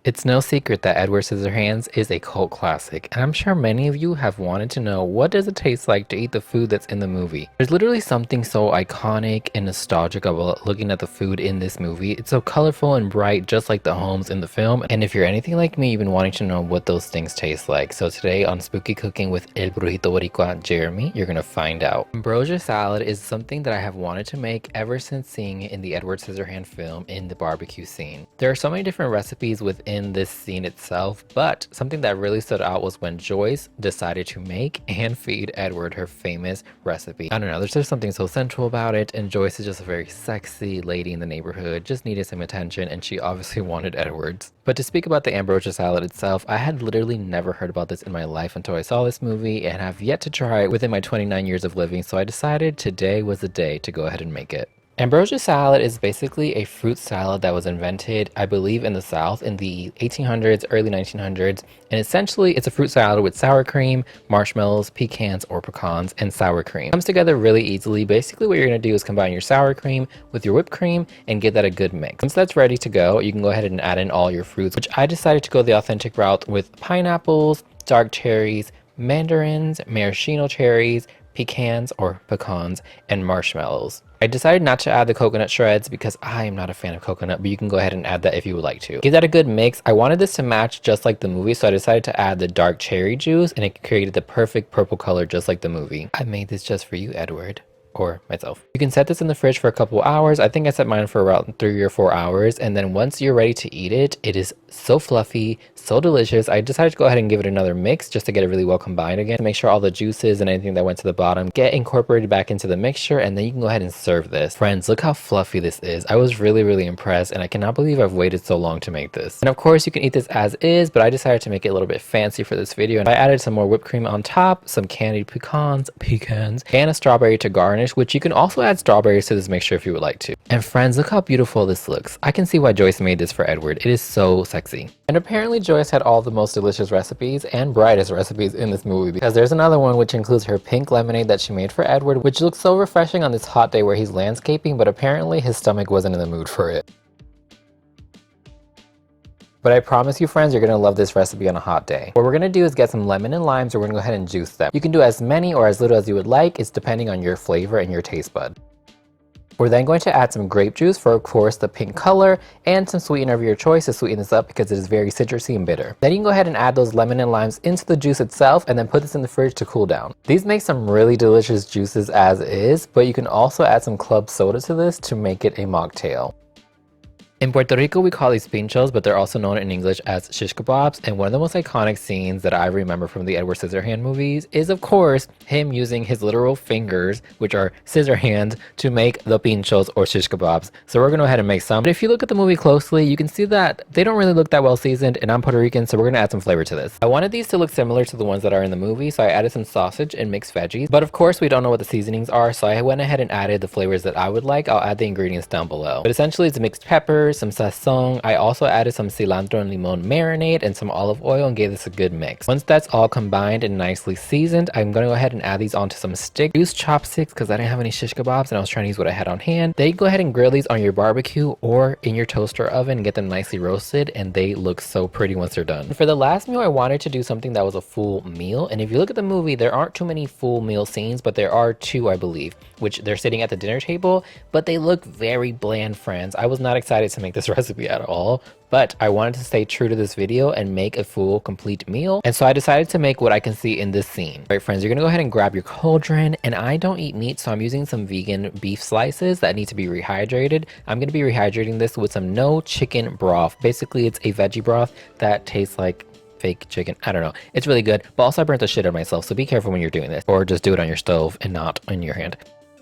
It's no secret that Edward Scissorhands is a cult classic, and I'm sure many of you have wanted to know what does it taste like to eat the food that's in the movie. There's literally something so iconic and nostalgic about looking at the food in this movie. It's so colorful and bright, just like the homes in the film, and if you're anything like me, you've been wanting to know what those things taste like. So today on Spooky Cooking with El Brujito Boricua Jeremy, you're gonna find out. Ambrosia salad is something that I have wanted to make ever since seeing it in the Edward Scissorhands film in the barbecue scene. There are so many different recipes within this scene itself, but something that really stood out was when Joyce decided to make and feed Edward her famous recipe. I don't know, there's just something so sensual about it, and Joyce is just a very sexy lady in the neighborhood, just needed some attention, and she obviously wanted Edward's. But to speak about the ambrosia salad itself, I had literally never heard about this in my life until I saw this movie and have yet to try it within my 29 years of living, so I decided today was the day to go ahead and make it. Ambrosia salad is basically a fruit salad that was invented, I believe, in the South in the 1800s, early 1900s, and essentially it's a fruit salad with sour cream, marshmallows, pecans or pecans, and sour cream. It comes together really easily. Basically what you're going to do is combine your sour cream with your whipped cream and give that a good mix. Once that's ready to go, you can go ahead and add in all your fruits, which I decided to go the authentic route with pineapples, dark cherries, mandarins, maraschino cherries, pecans or pecans, and marshmallows. I decided not to add the coconut shreds because I am not a fan of coconut, but you can go ahead and add that if you would like to. Give that a good mix. I wanted this to match just like the movie, so I decided to add the dark cherry juice, and it created the perfect purple color just like the movie. I made this just for you, Edward. Or myself. You can set this in the fridge for a couple hours. I think I set mine for around 3 or 4 hours, and then once you're ready to eat it, it is so fluffy, so delicious. I decided to go ahead and give it another mix just to get it really well combined again, to make sure all the juices and anything that went to the bottom get incorporated back into the mixture, and then you can go ahead and serve this. Friends, look how fluffy this is. I was really impressed, and I cannot believe I've waited so long to make this. And of course you can eat this as is, but I decided to make it a little bit fancy for this video, and I added some more whipped cream on top, some candied pecans, and a strawberry to garnish, which you can also add strawberries to this mixture if you would like to. And friends, look how beautiful this looks. I can see why Joyce made this for Edward. It is so sexy. And apparently Joyce had all the most delicious recipes and brightest recipes in this movie, because there's another one which includes her pink lemonade that she made for Edward, which looks so refreshing on this hot day where he's landscaping, but apparently his stomach wasn't in the mood for it. But I promise you, friends, you're going to love this recipe on a hot day. What we're going to do is get some lemon and lime, so we're going to go ahead and juice them. You can do as many or as little as you would like. It's depending on your flavor and your taste bud. We're then going to add some grape juice for, of course, the pink color, and some sweetener of your choice to sweeten this up because it is very citrusy and bitter. Then you can go ahead and add those lemon and limes into the juice itself, and then put this in the fridge to cool down. These make some really delicious juices as is, but you can also add some club soda to this to make it a mocktail. In Puerto Rico, we call these pinchos, but they're also known in English as shish kebabs. And one of the most iconic scenes that I remember from the Edward Scissorhands movies is, of course, him using his literal fingers, which are scissor hands, to make the pinchos or shish kebabs. So we're going to go ahead and make some. But if you look at the movie closely, you can see that they don't really look that well seasoned, and I'm Puerto Rican, so we're going to add some flavor to this. I wanted these to look similar to the ones that are in the movie, so I added some sausage and mixed veggies. But of course, we don't know what the seasonings are, so I went ahead and added the flavors that I would like. I'll add the ingredients down below. But essentially, it's mixed peppers, some sazon. I also added some cilantro and limon marinade and some olive oil and gave this a good mix. Once that's all combined and nicely seasoned, I'm going to go ahead and add these onto some sticks. Use chopsticks because I didn't have any shish kebabs and I was trying to use what I had on hand. Then you go ahead and grill these on your barbecue or in your toaster oven and get them nicely roasted, and they look so pretty once they're done. For the last meal, I wanted to do something that was a full meal, and if you look at the movie, there aren't too many full meal scenes, but there are two, I believe, which they're sitting at the dinner table, but they look very bland, friends. I was not excited to make this recipe at all, but I wanted to stay true to this video and make a full complete meal, and so I decided to make what I can see in this scene. All right, friends, you're gonna go ahead and grab your cauldron, and I don't eat meat, so I'm using some vegan beef slices that need to be rehydrated. I'm gonna be rehydrating this with some no chicken broth. Basically, it's a veggie broth that tastes like fake chicken. I don't know, it's really good, but also I burnt the shit out of myself, so be careful when you're doing this, or just do it on your stove and not in your hand.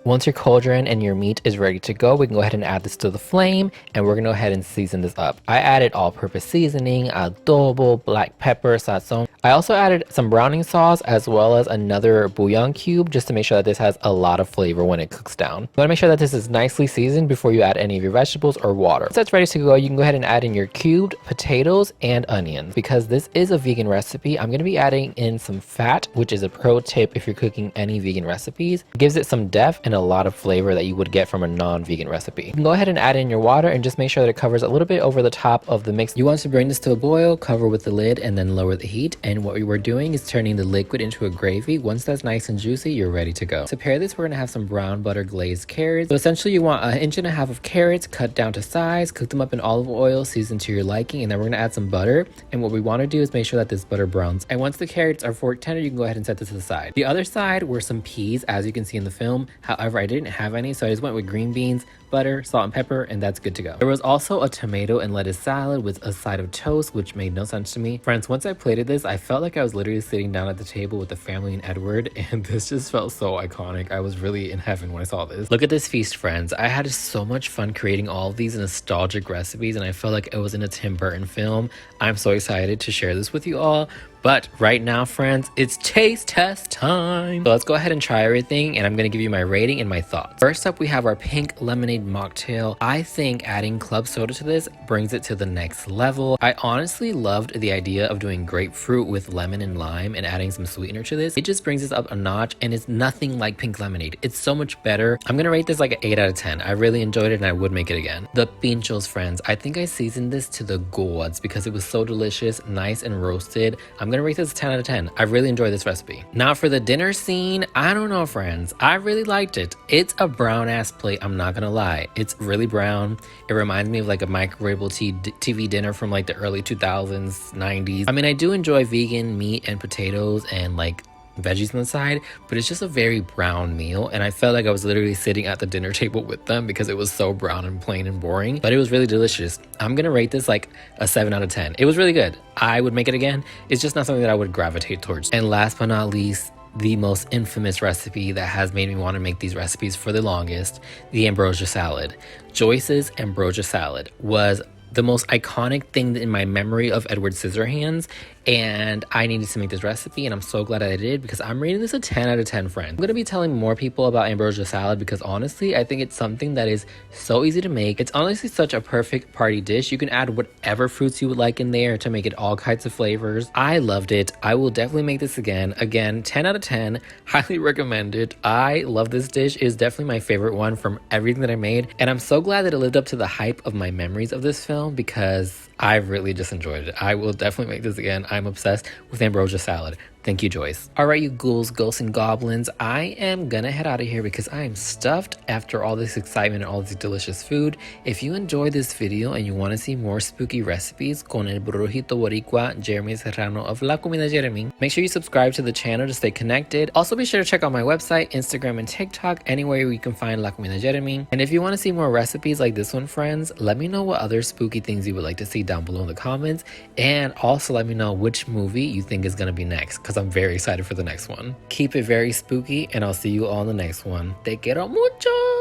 Once your cauldron and your meat is ready to go, we can go ahead and add this to the flame, and we're going to go ahead and season this up. I added all-purpose seasoning, adobo, black pepper, sazon. I also added some browning sauce as well as another bouillon cube just to make sure that this has a lot of flavor when it cooks down. You want to make sure that this is nicely seasoned before you add any of your vegetables or water. Once that's ready to go, you can go ahead and add in your cubed potatoes and onions. Because this is a vegan recipe, I'm going to be adding in some fat, which is a pro tip if you're cooking any vegan recipes. It gives it some depth and and a lot of flavor that you would get from a non-vegan recipe. You can go ahead and add in your water and just make sure that it covers a little bit over the top of the mix. You want to bring this to a boil, cover with the lid, and then lower the heat. And what we were doing is turning the liquid into a gravy. Once that's nice and juicy, you're ready to go. To pair this, we're gonna have some brown butter glazed carrots. So essentially you want 1.5 inches of carrots cut down to size, cook them up in olive oil, seasoned to your liking, and then we're gonna add some butter. And what we want to do is make sure that this butter browns. And once the carrots are fork tender, you can go ahead and set this to the side. The other side were some peas, as you can see in the film. However, I didn't have any, so I just went with green beans, butter, salt, and pepper, and that's good to go. There was also a tomato and lettuce salad with a side of toast, which made no sense to me. Friends, once I plated this, I felt like I was literally sitting down at the table with the family and Edward, and this just felt so iconic. I was really in heaven when I saw this. Look at this feast, friends. I had so much fun creating all of these nostalgic recipes, and I felt like it was in a Tim Burton film. I'm so excited to share this with you all. But right now, friends, it's taste test time. So let's go ahead and try everything, and I'm gonna give you my rating and my thoughts. First up, we have our pink lemonade mocktail. I think adding club soda to this brings it to the next level. I honestly loved the idea of doing grapefruit with lemon and lime and adding some sweetener to this. It just brings this up a notch, and it's nothing like pink lemonade. It's so much better. I'm gonna rate this like an 8 out of 10. I really enjoyed it, and I would make it again. The pinchos, friends. I think I seasoned this to the gods because it was so delicious, nice and roasted. I'm gonna rate this 10 out of 10. I really enjoyed this recipe. Now for the dinner scene, I don't know, friends. I really liked it. It's a brown ass plate, I'm not gonna lie. It's really brown. It reminds me of like a microwavable TV dinner from like the early 2000s, 90s. I mean, I do enjoy vegan meat and potatoes and like veggies on the side, but it's just a very brown meal, and I felt like I was literally sitting at the dinner table with them because it was so brown and plain and boring, but it was really delicious. I'm gonna rate this like a 7 out of 10. It was really good. I would make it again. It's just not something that I would gravitate towards. And last but not least, the most infamous recipe that has made me want to make these recipes for the longest, the ambrosia salad. Joyce's ambrosia salad was the most iconic thing in my memory of Edward Scissorhands, and I needed to make this recipe, and I'm so glad I did because I'm rating this a 10 out of 10, friends. I'm gonna be telling more people about ambrosia salad because honestly, I think it's something that is so easy to make. It's honestly such a perfect party dish. You can add whatever fruits you would like in there to make it all kinds of flavors. I loved it. I will definitely make this again. Again, 10 out of 10. Highly recommend it. I love this dish. It is definitely my favorite one from everything that I made, and I'm so glad that it lived up to the hype of my memories of this film because I really just enjoyed it. I will definitely make this again. I'm obsessed with ambrosia salad. Thank you, Joyce. All right, you ghouls, ghosts, and goblins, I am gonna head out of here because I am stuffed after all this excitement and all this delicious food. If you enjoyed this video and you want to see more spooky recipes con el brujito boricua Jeremy Serrano of La Comida Jeremy, make sure you subscribe to the channel to stay connected. Also, be sure to check out my website, Instagram, and TikTok, anywhere you can find La Comida Jeremy. And if you want to see more recipes like this one, friends, let me know what other spooky things you would like to see down below in the comments, and also let me know which movie you think is gonna be next, because I'm very excited for the next one. Keep it very spooky, and I'll see you all in the next one. Te quiero mucho!